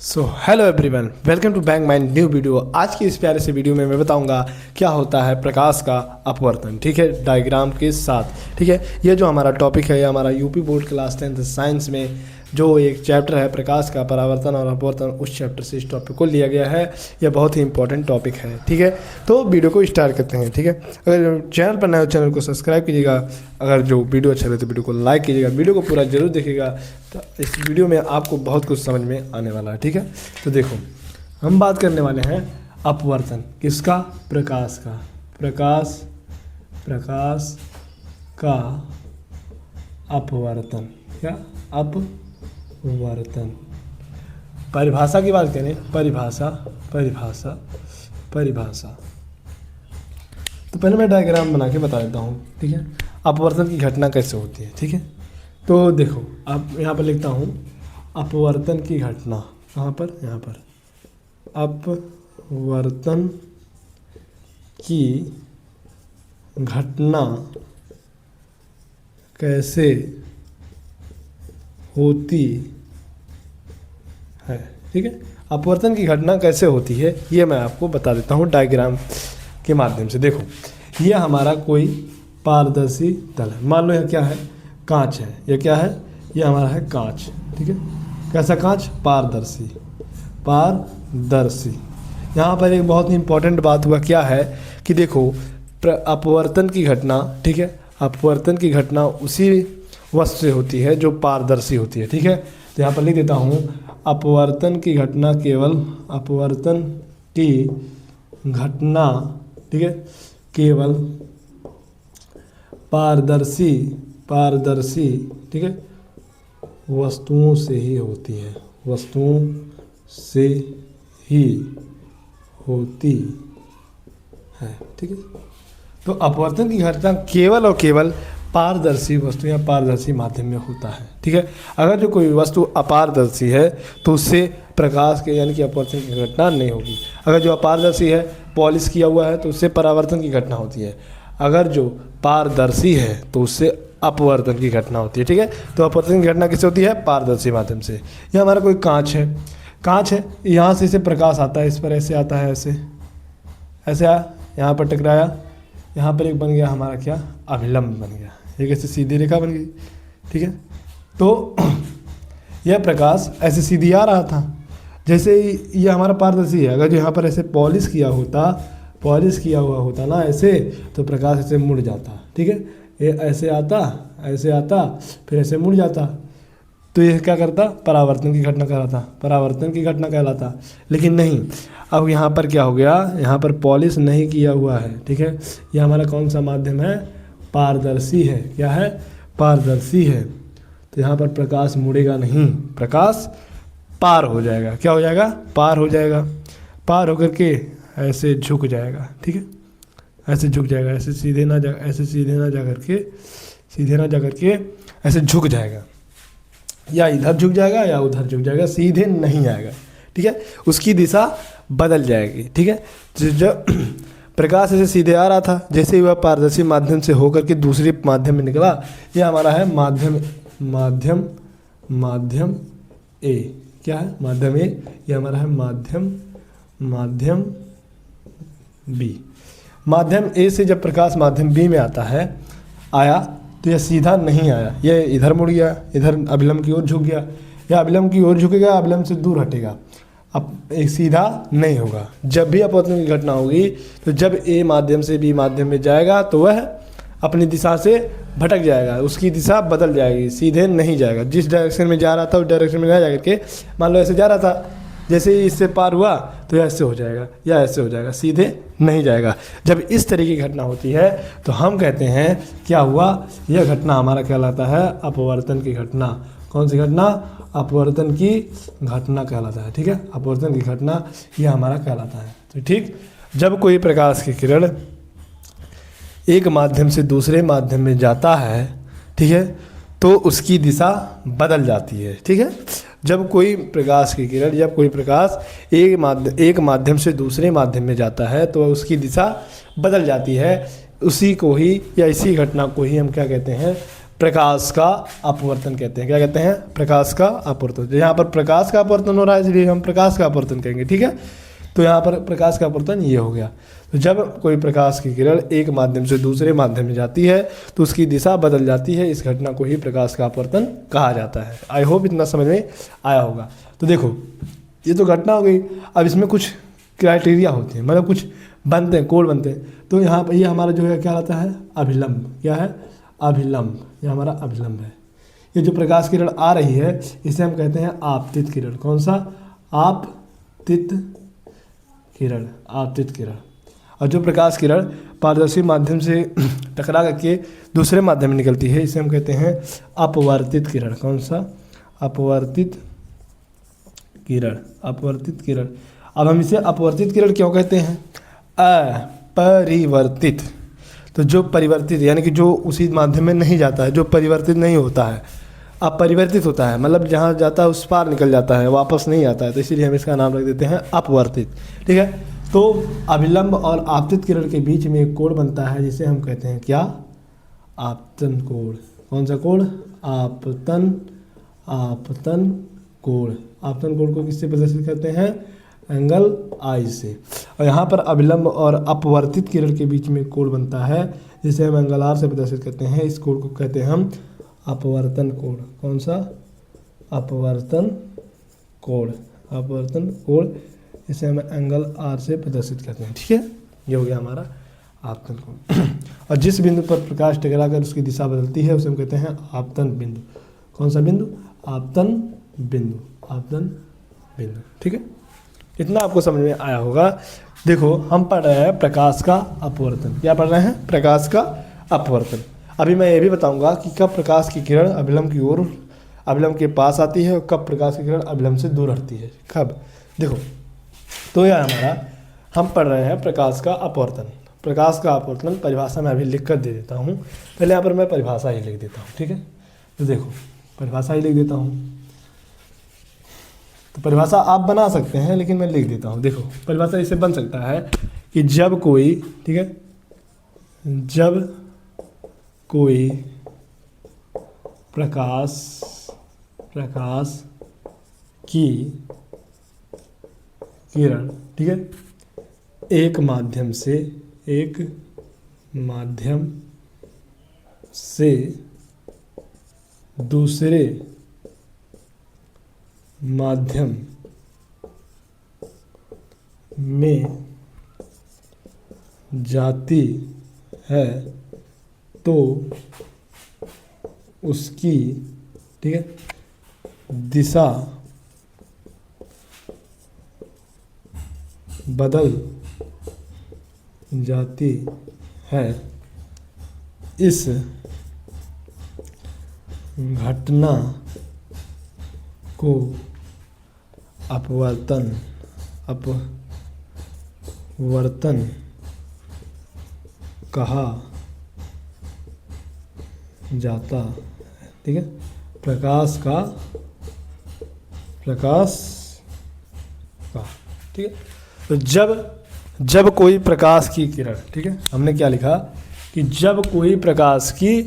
So hello everyone, welcome to bank mind new video. आज की इस प्यारे से वीडियो में मैं बताऊंगा क्या होता है प्रकाश का अपवर्तन। ठीक है, डायग्राम के साथ। ठीक है, ये जो हमारा टॉपिक है, ये हमारा UP board class 10th science में जो एक चैप्टर है प्रकाश का परावर्तन और अपवर्तन, उस चैप्टर से इस टॉपिक को लिया गया है। यह बहुत ही इंपॉर्टेंट टॉपिक है। ठीक है, तो वीडियो को स्टार्ट करते हैं। ठीक है, अगर चैनल पर नए हो चैनल को सब्सक्राइब कीजिएगा। अगर जो वीडियो अच्छा लगे तो वीडियो को लाइक कीजिएगा। वीडियो को पूरा जरूर देखिएगा, तो इस वीडियो में आपको बहुत कुछ समझ में आने वाला है। ठीक है, तो देखो हम बात करने वाले हैं अपवर्तन किसका, प्रकाश का। प्रकाश का अपवर्तन, क्या अपवर्तन। परिभाषा की बात करें, परिभाषा तो पहले मैं डायग्राम बना के बता देता हूँ। ठीक है, अपवर्तन की घटना कैसे होती है। ठीक है, तो देखो आप यहाँ पर लिखता हूँ अपवर्तन की घटना। कहाँ पर, यहाँ पर अपवर्तन की घटना कैसे होती है। ठीक है, अपवर्तन की घटना कैसे होती है ये मैं आपको बता देता हूँ डायग्राम के माध्यम से। देखो ये हमारा कोई पारदर्शी तल है। मान लो यह क्या है, कांच है। यह क्या है, ये हमारा है कांच। ठीक है, कैसा कांच, पारदर्शी। यहाँ पर एक बहुत ही इंपॉर्टेंट बात हुआ, क्या है कि देखो अपवर्तन की घटना, ठीक है, अपवर्तन की घटना उसी वस्तु से होती है जो पारदर्शी होती है। ठीक है, तो यहाँ पर लिख देता हूँ अपवर्तन की घटना केवल अपवर्तन की घटना, ठीक है, केवल पारदर्शी, ठीक है, वस्तुओं से ही होती है, वस्तुओं से ही होती है। ठीक है, तो अपवर्तन की घटना केवल और केवल पारदर्शी वस्तु या पारदर्शी माध्यम में होता है। ठीक है, अगर जो कोई वस्तु अपारदर्शी है तो उससे प्रकाश के यानी कि अपवर्तन की घटना नहीं होगी। अगर जो अपारदर्शी है, पॉलिश किया हुआ है, तो उससे परावर्तन की घटना होती है। अगर जो पारदर्शी है तो उससे अपवर्तन की घटना होती है। ठीक है, तो अपवर्तन की घटना किससे होती है, पारदर्शी माध्यम से। यह हमारा कोई कांच है, यहाँ से इसे प्रकाश आता है, इस पर ऐसे आता है, ऐसे आया, यहाँ पर टकराया, यहाँ पर एक बन गया हमारा क्या, अभिलंब बन गया, एक ऐसे सीधी रेखा बन गई। ठीक है, तो यह प्रकाश ऐसे सीधी आ रहा था। जैसे ही ये हमारा पारदर्शी है, अगर जो यहाँ पर ऐसे पॉलिश किया हुआ होता ना ऐसे, तो प्रकाश ऐसे मुड़ जाता। ठीक है, ये ऐसे आता फिर ऐसे मुड़ जाता, तो ये क्या करता, परावर्तन की घटना कहलाता। लेकिन नहीं, अब यहाँ पर क्या हो गया, यहाँ पर पॉलिश नहीं किया हुआ है। ठीक है, ये हमारा कौन सा माध्यम है, पारदर्शी है। क्या है, पारदर्शी है, तो यहाँ पर प्रकाश मुड़ेगा नहीं, प्रकाश पार हो जाएगा। क्या हो जाएगा, पार हो जाएगा, पार होकर के ऐसे झुक जाएगा। ठीक है, ऐसे झुक जाएगा, ऐसे सीधे ना जा करके ऐसे झुक जाएगा, या इधर झुक जाएगा या उधर झुक जाएगा, सीधे नहीं आएगा। ठीक है, उसकी दिशा बदल जाएगी। ठीक है, जब प्रकाश ऐसे सीधे आ रहा था, जैसे ही वह पारदर्शी माध्यम से होकर के दूसरे माध्यम में निकला, ये हमारा है माध्यम ए। क्या है, माध्यम ए। ये हमारा है माध्यम बी। माध्यम ए से जब प्रकाश माध्यम बी में आया तो यह सीधा नहीं आया, यह इधर मुड़ गया, इधर अभिलंब की ओर झुक गया, या अभिलंब की ओर झुकेगा, अभिलंब से दूर हटेगा, अब एक सीधा नहीं होगा। जब भी अपवर्तन की घटना होगी तो जब ए माध्यम से बी माध्यम में जाएगा तो वह अपनी दिशा से भटक जाएगा, उसकी दिशा बदल जाएगी, सीधे नहीं जाएगा। जिस डायरेक्शन में जा रहा था उस डायरेक्शन में ना जा करके, मान लो ऐसे जा रहा था, जैसे ही इससे पार हुआ तो ऐसे हो जाएगा या ऐसे हो जाएगा, सीधे नहीं जाएगा। जब इस तरह की घटना होती है तो हम कहते हैं क्या हुआ, यह घटना हमारा कहलाता है अपवर्तन की घटना। कौन सी घटना, अपवर्तन की घटना कहलाता है। ठीक है, अपवर्तन की घटना यह हमारा कहलाता है। तो ठीक, जब कोई प्रकाश की किरण एक माध्यम से दूसरे माध्यम में जाता है, ठीक है, तो उसकी दिशा बदल जाती है। ठीक है, जब कोई प्रकाश की किरण, जब कोई प्रकाश एक माध्यम से दूसरे माध्यम में जाता है तो उसकी दिशा बदल जाती है। उसी को ही या इसी घटना को ही हम क्या कहते हैं, प्रकाश का अपवर्तन कहते हैं। क्या कहते हैं? प्रकाश का अपवर्तन। यहाँ पर प्रकाश का अपवर्तन हो रहा है इसलिए हम प्रकाश का अपवर्तन कहेंगे, ठीक है। तो यहाँ पर प्रकाश का अपवर्तन ये हो गया। तो जब कोई प्रकाश की किरण एक माध्यम से दूसरे माध्यम में जाती है तो उसकी दिशा बदल जाती है, इस घटना को ही प्रकाश का अपवर्तन कहा जाता है। आई होप इतना समझ में आया होगा। तो देखो ये तो घटना हो गई, अब इसमें कुछ क्राइटेरिया होते हैं, मतलब कुछ बनते हैं, कोड बनते हैं। तो यहाँ पर ये हमारा जो है क्या रहता है? अभिलंब। क्या है? अभिलंब। ये हमारा अभिलंब है। ये जो प्रकाश किरण आ रही है इसे हम कहते हैं आपतित किरण। कौन सा? आपतित किरण। आपतित किरण। और जो प्रकाश किरण पारदर्शी माध्यम से टकरा करके दूसरे माध्यम में निकलती है इसे हम कहते हैं अपवर्तित किरण। कौन सा? अपवर्तित किरण। अपवर्तित किरण। अब हम इसे अपवर्तित किरण क्यों कहते हैं? अपरिवर्तित। तो जो परिवर्तित यानी कि जो उसी माध्यम में नहीं जाता है, जो परिवर्तित नहीं होता है, अपरिवर्तित होता है, मतलब जहाँ जाता है उस पार निकल जाता है, वापस नहीं आता है, तो इसीलिए हम इसका नाम रख देते हैं अपवर्तित, ठीक है। तो अभिलंब और आपतित किरण के बीच में एक कोण बनता है जिसे हम कहते हैं क्या? आपतन कोण। कौन सा कोण? आपतन। आपतन कोण। आपतन कोण को किससे प्रदर्शित करते हैं? एंगल आई से। और यहाँ पर अभिलंब और अपवर्तित किरण के बीच में कोण बनता है जिसे हम एंगल आर से प्रदर्शित करते हैं। इस कोण को कहते हैं हम अपवर्तन कोण। कौन सा? अपवर्तन कोण। अपवर्तन कोण, इसे हम एंगल आर से प्रदर्शित करते हैं, ठीक है। ये हो गया हमारा आपतन कोण। और जिस बिंदु पर प्रकाश टकरा कर उसकी दिशा बदलती है उसे हम कहते हैं आपतन बिंदु। कौन सा बिंदु? आपतन बिंदु। आपतन बिंदु, ठीक है। इतना आपको समझ में आया होगा। देखो हम पढ़ रहे हैं प्रकाश का अपवर्तन। क्या पढ़ रहे हैं? प्रकाश का अपवर्तन। अभी मैं ये भी बताऊंगा कि कब प्रकाश की किरण अभिलंब की ओर, अभिलंब के पास आती है और कब प्रकाश की किरण अभिलंब से दूर हटती है, कब। देखो तो यह हमारा, हम पढ़ रहे हैं प्रकाश का अपवर्तन। प्रकाश का अपवर्तन परिभाषा में अभी लिख कर दे देता हूँ। पहले यहाँ पर मैं परिभाषा ही लिख देता हूँ, ठीक है। तो देखो परिभाषा ही लिख देता हूँ। तो परिभाषा आप बना सकते हैं लेकिन मैं लिख देता हूँ। देखो परिभाषा इससे बन सकता है कि जब कोई, ठीक है, जब कोई प्रकाश की किरण, ठीक है, एक माध्यम से दूसरे माध्यम में जाती है तो उसकी, ठीक है, दिशा बदल जाती है। इस घटना को अपवर्तन कहा जाता है, ठीक है। प्रकाश का, ठीक है। तो जब कोई प्रकाश की किरण, ठीक है, हमने क्या लिखा कि जब कोई प्रकाश की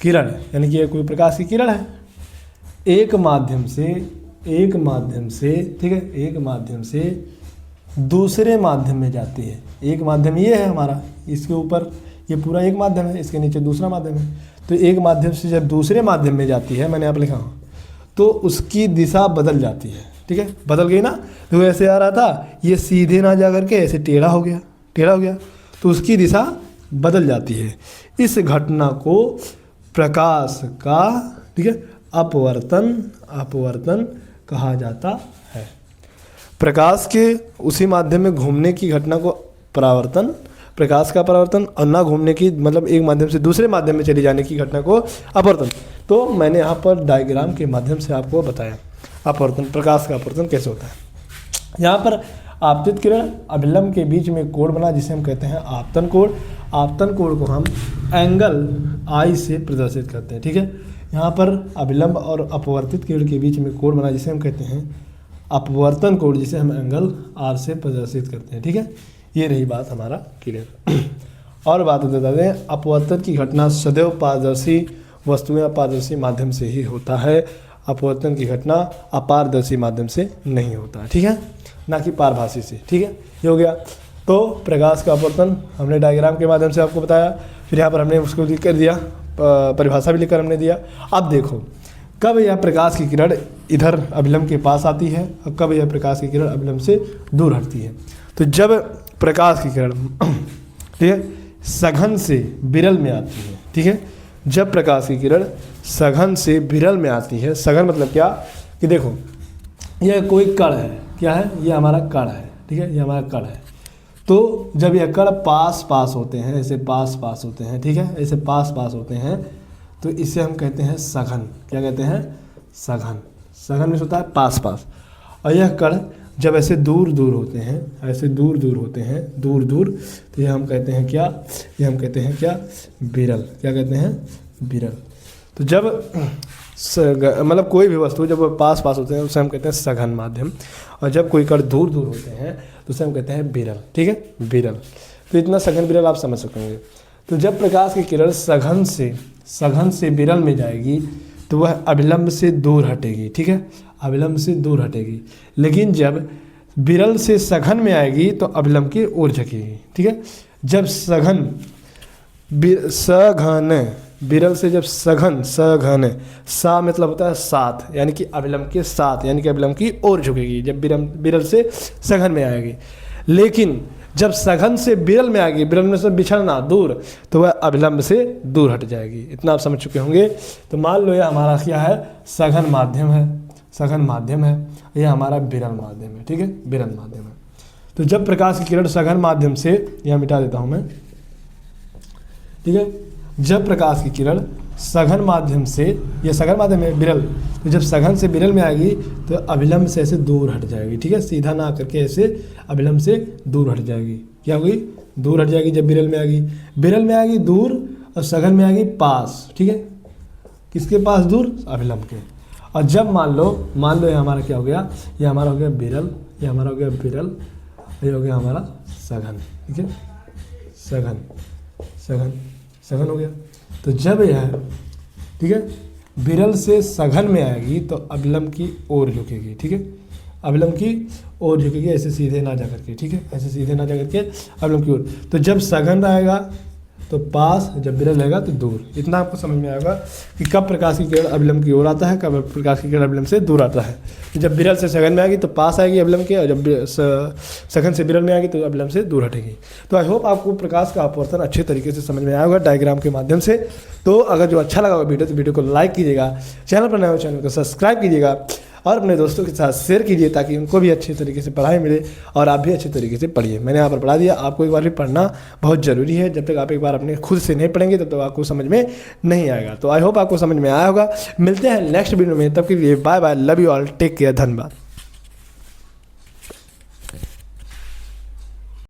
किरण, यानी कि कोई प्रकाश की किरण है एक माध्यम से, ठीक है, एक माध्यम से दूसरे माध्यम में जाती है। एक माध्यम ये है हमारा, इसके ऊपर ये पूरा एक माध्यम है, इसके नीचे दूसरा माध्यम है। तो एक माध्यम से जब दूसरे माध्यम में जाती है, मैंने यहाँ पर लिखा हूँ, तो उसकी दिशा बदल जाती है, ठीक है। बदल गई ना, तो ऐसे आ रहा था, ये सीधे ना जा करके ऐसे टेढ़ा हो गया, तो उसकी दिशा बदल जाती है। इस घटना को प्रकाश का, ठीक है, अपवर्तन कहा जाता है। प्रकाश के उसी माध्यम में घूमने की घटना को परावर्तन, प्रकाश का परावर्तन, और ना घूमने की मतलब एक माध्यम से दूसरे माध्यम में चली जाने की घटना को अपवर्तन। तो मैंने यहाँ पर डायग्राम के माध्यम से आपको बताया अपवर्तन, प्रकाश का अपवर्तन कैसे होता है। यहाँ पर आपतित किरण अभिलंब के बीच में कोण बना जिसे हम कहते हैं आपतन कोण। आपतन कोण को हम एंगल आई से प्रदर्शित करते हैं, ठीक है। यहाँ पर अभिलंब और अपवर्तित किरण के बीच में कोण बना जिसे हम कहते हैं अपवर्तन कोण, जिसे हम एंगल आर से प्रदर्शित करते हैं, ठीक है। ये रही बात हमारा क्लियर। और बात बता दें, अपवर्तन की घटना सदैव पारदर्शी वस्तुएं अपारदर्शी माध्यम से ही होता है। अपवर्तन की घटना अपारदर्शी माध्यम से नहीं होता है, ठीक है, ना कि पारभासी से, ठीक है। ये हो गया। तो प्रकाश का अपवर्तन हमने डायग्राम के माध्यम से आपको बताया, फिर यहाँ पर हमने उसको लिख कर दिया, परिभाषा भी लिखकर हमने दिया। अब देखो कब यह प्रकाश की किरण इधर अभिलंब के पास आती है और कब यह प्रकाश की किरण अभिलंब से दूर हटती है। तो जब प्रकाश की किरण ठीक है सघन से विरल में आती है, ठीक है, जब प्रकाश की किरण सघन से विरल में आती है, सघन मतलब क्या कि देखो यह कोई कण है, क्या है, ये हमारा कण है, ठीक है, ये हमारा कण है। तो जब यह कण पास पास होते हैं, ऐसे पास पास होते हैं, ठीक है, ऐसे पास पास होते हैं, तो इसे हम कहते हैं सघन। क्या कहते हैं? सघन। सघन में होता है पास पास। और यह कण जब ऐसे दूर दूर होते हैं, ऐसे दूर दूर होते हैं, दूर दूर, तो ये हम कहते हैं क्या, ये हम कहते हैं क्या, विरल। क्या कहते हैं? विरल। तो जब मतलब कोई भी वस्तु जब पास पास होते हैं उसे हम कहते हैं सघन माध्यम, और जब कोई कण दूर दूर होते हैं तो उसे हम कहते हैं विरल, ठीक है, विरल। तो इतना सघन विरल आप समझ सकेंगे। तो जब प्रकाश की किरण सघन से विरल में जाएगी तो वह अभिलंब से दूर हटेगी, ठीक है, अभिलंब से दूर हटेगी। लेकिन जब विरल से सघन में आएगी तो अभिलंब की ओर झकेगी, ठीक है। जब सघन विरल से जब सघन सा मतलब होता है साथ, यानी कि अभिलंब के साथ, यानी कि अभिलंब की ओर झुकेगी जब विरल से सघन में आएगी। लेकिन जब सघन से विरल में आएगी, विरल में से बिछड़ना दूर, तो वह अभिलंब से दूर हट जाएगी। इतना आप समझ चुके होंगे। तो मान लो यह हमारा क्या है, सघन माध्यम है, सघन माध्यम है, यह हमारा विरल माध्यम है, ठीक है, विरल माध्यम है। तो जब प्रकाश की किरण सघन माध्यम से, यह मिटा देता हूँ मैं, ठीक है, जब प्रकाश की किरण सघन माध्यम से, यह सघन माध्यम है विरल, तो जब सघन से विरल में आएगी तो अभिलंब से ऐसे दूर हट जाएगी, ठीक है, सीधा ना करके ऐसे अभिलंब से दूर हट जाएगी। क्या होगी? दूर हट जाएगी जब विरल में आएगी। विरल में आएगी दूर और सघन में आएगी पास, ठीक है, किसके पास? दूर, अभिलंब के। और जब मान लो ये हमारा क्या हो गया, ये हमारा हो गया विरल, ये हमारा हो गया विरल, ये हो गया हमारा सघन, ठीक है, सघन सघन सघन हो गया। तो जब यह, ठीक है, विरल से सघन में आएगी तो अभिलंब की ओर झुकेगी, ठीक है, अभिलंब की ओर झुकेगी, ऐसे सीधे ना जा करके, ठीक है, ऐसे सीधे ना जा करके अभिलंब की ओर। तो जब सघन रहेगा तो पास, जब विरल रहेगा तो दूर। इतना आपको समझ में आएगा कि कब प्रकाश की किरण अभिलंब की ओर आता है, कब प्रकाश की किरण अभिलंब से दूर आता है। जब विरल से सघन में आएगी तो पास आएगी अभिलंब के, और जब सघन से विरल में आएगी तो अभिलंब से दूर हटेगी। तो आई होप आपको प्रकाश का अपवर्तन अच्छे तरीके से समझ में आया होगा डायग्राम के माध्यम से। तो अगर जो अच्छा लगा वीडियो तो वीडियो को लाइक कीजिएगा, चैनल पर नए हो चैनल को सब्सक्राइब कीजिएगा और अपने दोस्तों के साथ शेयर कीजिए ताकि उनको भी अच्छे तरीके से पढ़ाई मिले और आप भी अच्छे तरीके से पढ़िए। मैंने यहाँ पर पढ़ा दिया, आपको एक बार भी पढ़ना बहुत ज़रूरी है। जब तक आप एक बार अपने खुद से नहीं पढ़ेंगे तब तक आपको समझ में नहीं आएगा। तो आई होप आपको समझ में आया होगा। मिलते हैं नेक्स्ट वीडियो में, तब के लिए bye bye, love you all, take care, धन्यवाद।